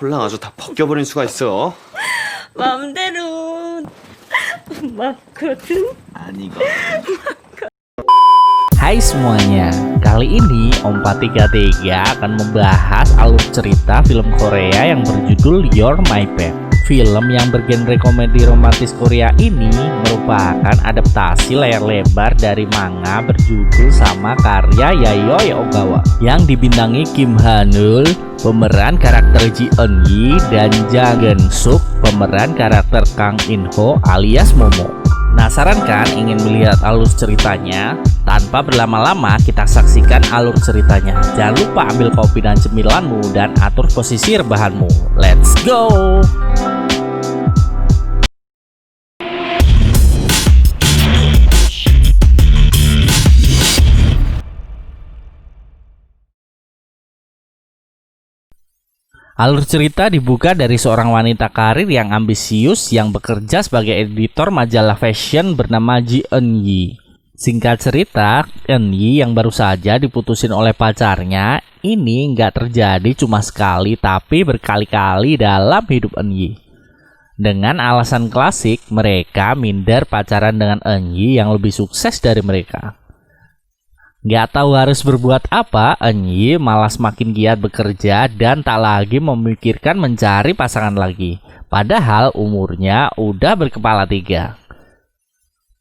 홀랑 아주 다 벗겨버릴 수가 있어. 마음대로 맞거든. 아니가. Hai semuanya, kali ini Om Pati 33 akan membahas alur cerita film Korea yang berjudul You're My Babe. Film yang bergenre komedi romantis Korea ini merupakan adaptasi layar lebar dari manga berjudul sama karya Yayoi Ogawa yang dibintangi Kim Ha-neul pemeran karakter Ji Eun-gi dan Jang Geun-suk pemeran karakter Kang In-ho alias Momo. Penasaran kan ingin melihat alur ceritanya? Tanpa berlama-lama kita saksikan alur ceritanya. Jangan lupa ambil kopi dan cemilanmu dan atur posisi rebahanmu. Let's go! Alur cerita dibuka dari seorang wanita karir yang ambisius yang bekerja sebagai editor majalah fashion bernama Ji Eun-gi. Singkat cerita, Eun-gi yang baru saja diputusin oleh pacarnya ini nggak terjadi cuma sekali tapi berkali-kali dalam hidup Eun-gi. Dengan alasan klasik, mereka minder pacaran dengan Eun-gi yang lebih sukses dari mereka. Gak tahu harus berbuat apa, Eun-gi malah semakin giat bekerja dan tak lagi memikirkan mencari pasangan lagi. Padahal umurnya udah berkepala 3.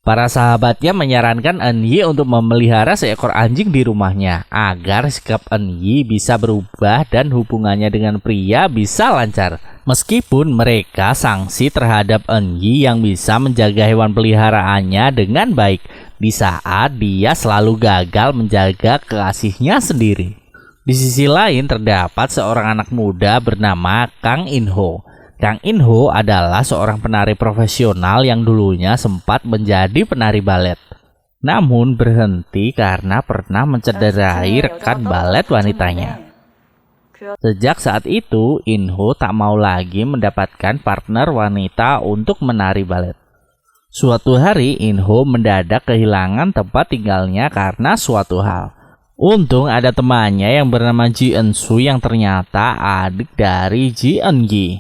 Para sahabatnya menyarankan Eun-gi untuk memelihara seekor anjing di rumahnya agar sikap Eun-gi bisa berubah dan hubungannya dengan pria bisa lancar. Meskipun mereka sanksi terhadap Eun-gi yang bisa menjaga hewan peliharaannya dengan baik di saat dia selalu gagal menjaga kekasihnya sendiri. Di sisi lain terdapat seorang anak muda bernama Kang In-ho. Kang In-ho adalah seorang penari profesional yang dulunya sempat menjadi penari balet. Namun berhenti karena pernah mencederai rekan balet wanitanya. Sejak saat itu, In-ho tak mau lagi mendapatkan partner wanita untuk menari balet. Suatu hari, In-ho mendadak kehilangan tempat tinggalnya karena suatu hal. Untung ada temannya yang bernama Ji Eun-su yang ternyata adik dari Ji Eun-gi,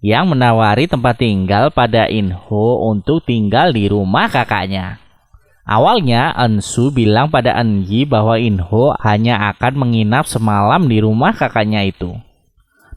yang menawari tempat tinggal pada In-ho untuk tinggal di rumah kakaknya. Awalnya, Eun-su bilang pada Eun-gi bahwa In-ho hanya akan menginap semalam di rumah kakaknya itu.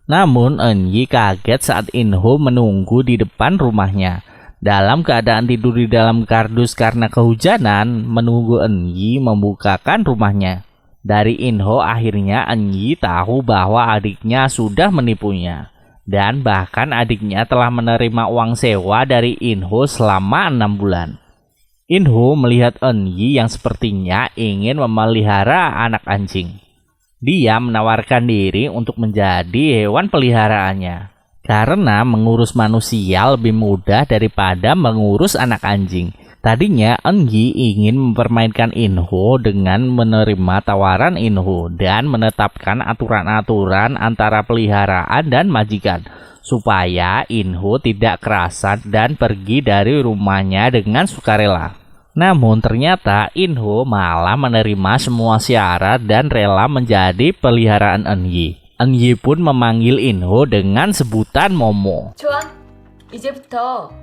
Namun, Eun-gi kaget saat In-ho menunggu di depan rumahnya. Dalam keadaan tidur di dalam kardus karena kehujanan, menunggu Eun-gi membukakan rumahnya. Dari In-ho akhirnya Eun-gi tahu bahwa adiknya sudah menipunya. Dan bahkan adiknya telah menerima uang sewa dari In-ho selama 6 bulan. In-ho melihat Eun-gi yang sepertinya ingin memelihara anak anjing. Dia menawarkan diri untuk menjadi hewan peliharaannya. Karena mengurus manusia lebih mudah daripada mengurus anak anjing. Tadinya Eun-gi ingin mempermainkan In-ho dengan menerima tawaran In-ho dan menetapkan aturan-aturan antara peliharaan dan majikan supaya In-ho tidak kerasan dan pergi dari rumahnya dengan sukarela. Namun ternyata In-ho malah menerima semua syarat dan rela menjadi peliharaan Eun-gi. Eun-gi pun memanggil In-ho dengan sebutan Momo. 좋아, 이제부터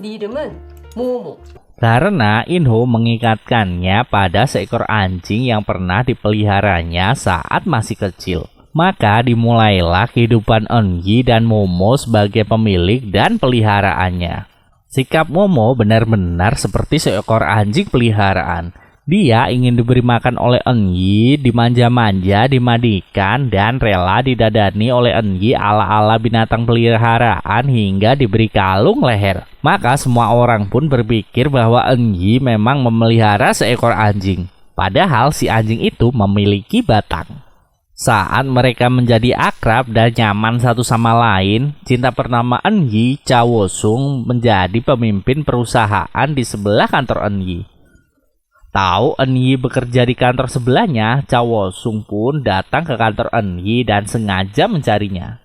네 이름은 모모. Karena In-ho mengikatkannya pada seekor anjing yang pernah dipeliharanya saat masih kecil. Maka dimulailah kehidupan Eun-gi dan Momo sebagai pemilik dan peliharaannya. Sikap Momo benar-benar seperti seekor anjing peliharaan. Dia ingin diberi makan oleh Eun-gi, dimanja-manja, dimandikan, dan rela didadani oleh Eun-gi ala-ala binatang peliharaan hingga diberi kalung leher. Maka semua orang pun berpikir bahwa Eun-gi memang memelihara seekor anjing. Padahal si anjing itu memiliki batang. Saat mereka menjadi akrab dan nyaman satu sama lain, cinta pertama Eun-gi, Cha Wo-sung, menjadi pemimpin perusahaan di sebelah kantor Eun-gi. Tahu Eun-gi bekerja di kantor sebelahnya, Cha Wo-sung pun datang ke kantor Eun-gi dan sengaja mencarinya.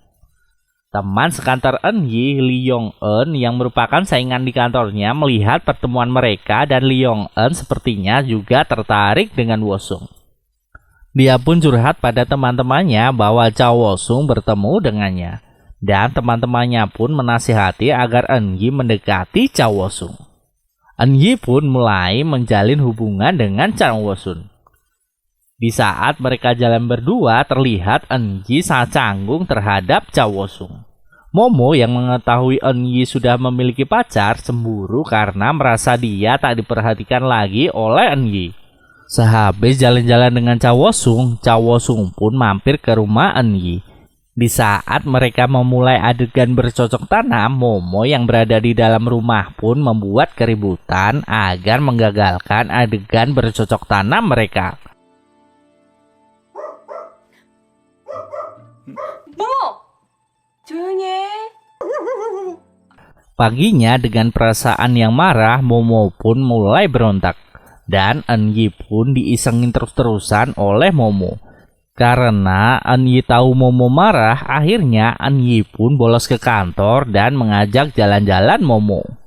Teman sekantor Eun-gi, Lee Yong-eun, yang merupakan saingan di kantornya, melihat pertemuan mereka dan Lee Yong-eun sepertinya juga tertarik dengan Wo-sung. Dia pun curhat pada teman-temannya bahwa Cha Wo-sung bertemu dengannya. Dan teman-temannya pun menasihati agar Eungi mendekati Cha Woo-sung. Eungi pun mulai menjalin hubungan dengan Cha Woo-sung. Di saat mereka jalan berdua, terlihat Eungi sangat canggung terhadap Cha Woo-sung. Momo yang mengetahui Eungi sudah memiliki pacar cemburu karena merasa dia tak diperhatikan lagi oleh Eungi. Sehabis jalan-jalan dengan Cha Woo-sung pun mampir ke rumah Eungi. Di saat mereka memulai adegan bercocok tanam, Momo yang berada di dalam rumah pun membuat keributan agar menggagalkan adegan bercocok tanam mereka. Paginya dengan perasaan yang marah, Momo pun mulai berontak. Dan Eungi pun diisengin terus-terusan oleh Momo. Karena Eungi tahu Momo marah, akhirnya Eungi pun bolos ke kantor dan mengajak jalan-jalan Momo.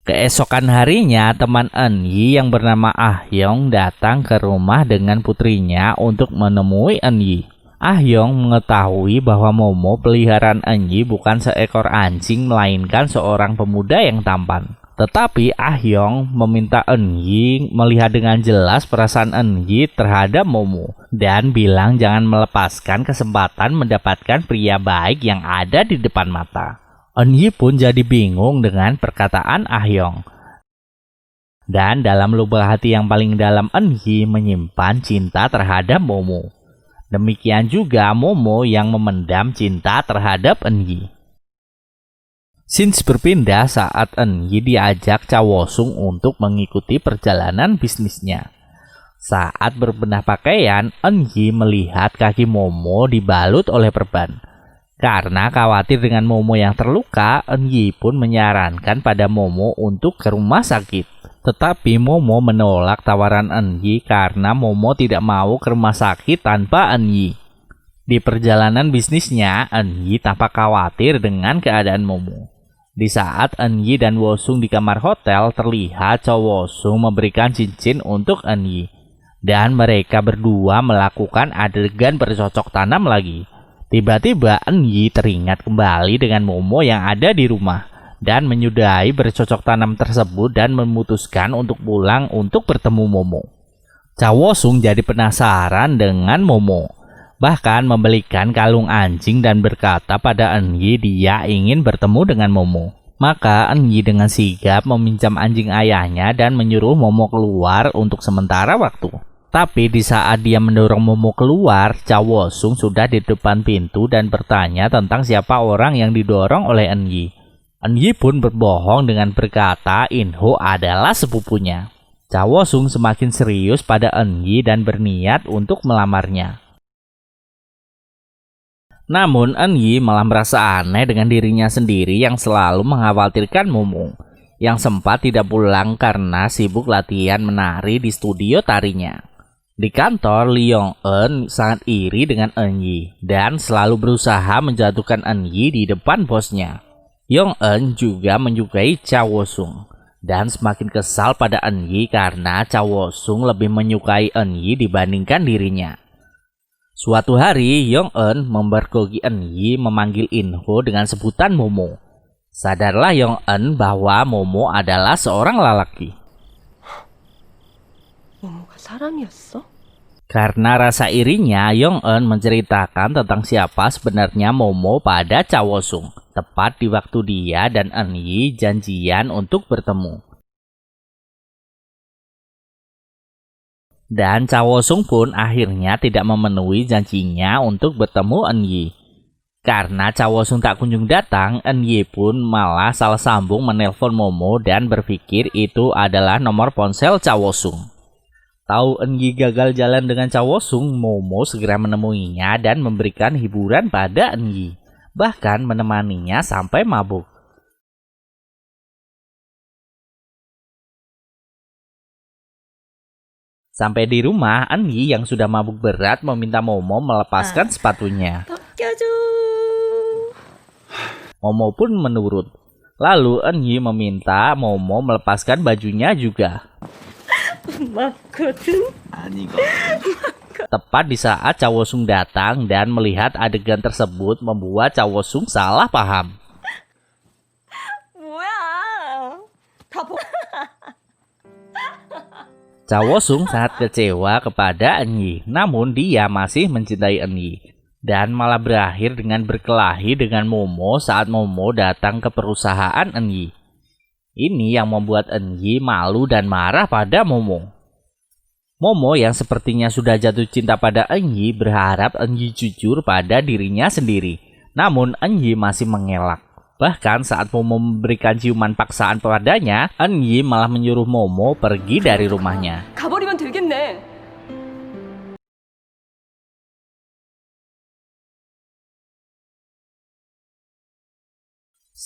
Keesokan harinya, teman Eungi yang bernama Ah Hyung datang ke rumah dengan putrinya untuk menemui Eungi. Ah Hyung mengetahui bahwa Momo peliharaan Eungi bukan seekor anjing melainkan seorang pemuda yang tampan. Tetapi Ah Hyung meminta Eungi melihat dengan jelas perasaan Eungi terhadap Momo dan bilang jangan melepaskan kesempatan mendapatkan pria baik yang ada di depan mata. Eungi pun jadi bingung dengan perkataan Ah Hyung. Dan dalam lubuk hati yang paling dalam, Eungi menyimpan cinta terhadap Momo. Demikian juga Momo yang memendam cinta terhadap Eungi. Scenes berpindah saat Eungi diajak Cha Woo-sung untuk mengikuti perjalanan bisnisnya. Saat berbenah pakaian, Eungi melihat kaki Momo dibalut oleh perban. Karena khawatir dengan Momo yang terluka, Eungi pun menyarankan pada Momo untuk ke rumah sakit. Tetapi Momo menolak tawaran Eungi karena Momo tidak mau ke rumah sakit tanpa Eungi. Di perjalanan bisnisnya, Eungi tampak khawatir dengan keadaan Momo. Di saat Eungi dan Woo-sung di kamar hotel, terlihat Cha Woo-sung memberikan cincin untuk Eungi. Dan mereka berdua melakukan adegan bercocok tanam lagi. Tiba-tiba Eungi teringat kembali dengan Momo yang ada di rumah dan menyudahi bercocok tanam tersebut dan memutuskan untuk pulang untuk bertemu Momo. Cha Woo-sung jadi penasaran dengan Momo, bahkan membelikan kalung anjing dan berkata pada Eungi dia ingin bertemu dengan Momo. Maka Eungi dengan sigap meminjam anjing ayahnya dan menyuruh Momo keluar untuk sementara waktu. Tapi di saat dia mendorong Momo keluar, Cha Woo-sung sudah di depan pintu dan bertanya tentang siapa orang yang didorong oleh Eungi. Eungi pun berbohong dengan berkata In-ho adalah sepupunya. Cha Woo-sung semakin serius pada Eungi dan berniat untuk melamarnya. Namun Eungi malah merasa aneh dengan dirinya sendiri yang selalu mengkhawatirkan Momo, yang sempat tidak pulang karena sibuk latihan menari di studio tarinya. Di kantor, Lee Yong-eun sangat iri dengan Eungi dan selalu berusaha menjatuhkan Eungi di depan bosnya. Yong-eun juga menyukai Cha Woo-sung dan semakin kesal pada Eungi karena Cha Woo-sung lebih menyukai Eungi dibandingkan dirinya. Suatu hari, Yong-eun mempergoki Eungi memanggil In-ho dengan sebutan Momo. Sadarlah Yong-eun bahwa Momo adalah seorang lelaki. 모모가 사람이었어? Karena rasa irinya, Yong-eun menceritakan tentang siapa sebenarnya Momo pada Cha Woo-sung, tepat di waktu dia dan Eungi janjian untuk bertemu. Dan Cha Woo-sung pun akhirnya tidak memenuhi janjinya untuk bertemu Eungi. Karena Cha Woo-sung tak kunjung datang, Eungi pun malah salah sambung menelpon Momo dan berpikir itu adalah nomor ponsel Cha Woo-sung. Tahu Eungi gagal jalan dengan Cha Woo-sung, Momo segera menemuinya dan memberikan hiburan pada Eungi, bahkan menemaninya sampai mabuk. Sampai di rumah, Eungi yang sudah mabuk berat meminta Momo melepaskan sepatunya. 벗겨줘. Momo pun menurut. Lalu Eungi meminta Momo melepaskan bajunya juga. 맞거든? 아니가. Tepat di saat Cha Wo-sung datang dan melihat adegan tersebut membuat Cha Wo-sung salah paham. 뭐야? 다 보. Cha Wo-sung sangat kecewa kepada Eun-yi, namun dia masih mencintai Eun-yi dan malah berakhir dengan berkelahi dengan Momo saat Momo datang ke perusahaan Eun-yi. Ini yang membuat Eun-yi malu dan marah pada Momo. Momo yang sepertinya sudah jatuh cinta pada Eun-yi berharap Eun-yi jujur pada dirinya sendiri. Namun Eun-yi masih mengelak. Bahkan saat Momo memberikan ciuman paksaan padanya, Eun-yi malah menyuruh Momo pergi dari rumahnya. 가버리면 되겠네.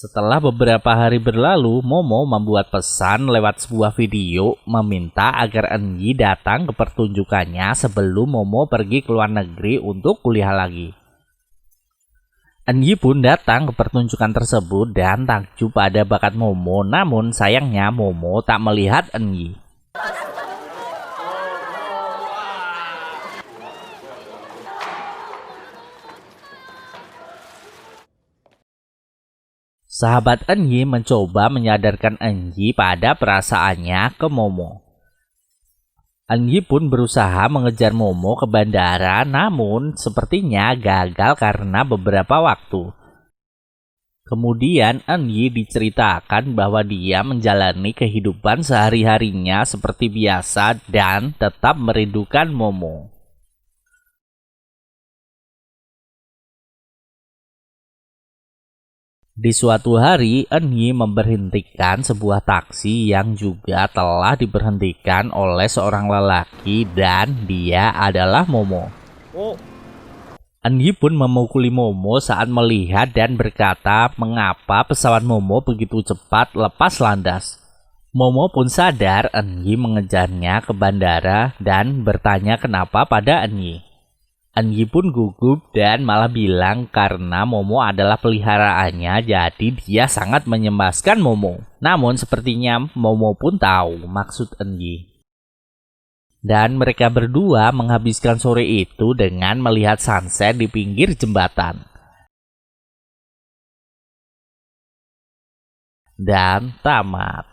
Setelah beberapa hari berlalu, Momo membuat pesan lewat sebuah video meminta agar Eun-yi datang ke pertunjukannya sebelum Momo pergi ke luar negeri untuk kuliah lagi. Eun-yi pun datang ke pertunjukan tersebut dan takjub pada bakat Momo, namun sayangnya Momo tak melihat Eun-yi. Sahabat Eun-yi mencoba menyadarkan Eun-yi pada perasaannya ke Momo. Eun-yi pun berusaha mengejar Momo ke bandara, namun sepertinya gagal karena beberapa waktu. Kemudian Eun-yi diceritakan bahwa dia menjalani kehidupan sehari-harinya seperti biasa dan tetap merindukan Momo. Di suatu hari, Eun-yi memberhentikan sebuah taksi yang juga telah diberhentikan oleh seorang lelaki dan dia adalah Momo. Eun-yi pun memukuli Momo saat melihat dan berkata mengapa pesawat Momo begitu cepat lepas landas. Momo pun sadar Eun-yi mengejarnya ke bandara dan bertanya kenapa pada Eun-yi. Eun-yi pun gugup dan malah bilang karena Momo adalah peliharaannya, jadi dia sangat menyemaskan Momo. Namun sepertinya Momo pun tahu maksud Eun-yi. Dan mereka berdua menghabiskan sore itu dengan melihat sunset di pinggir jembatan. Dan tamat.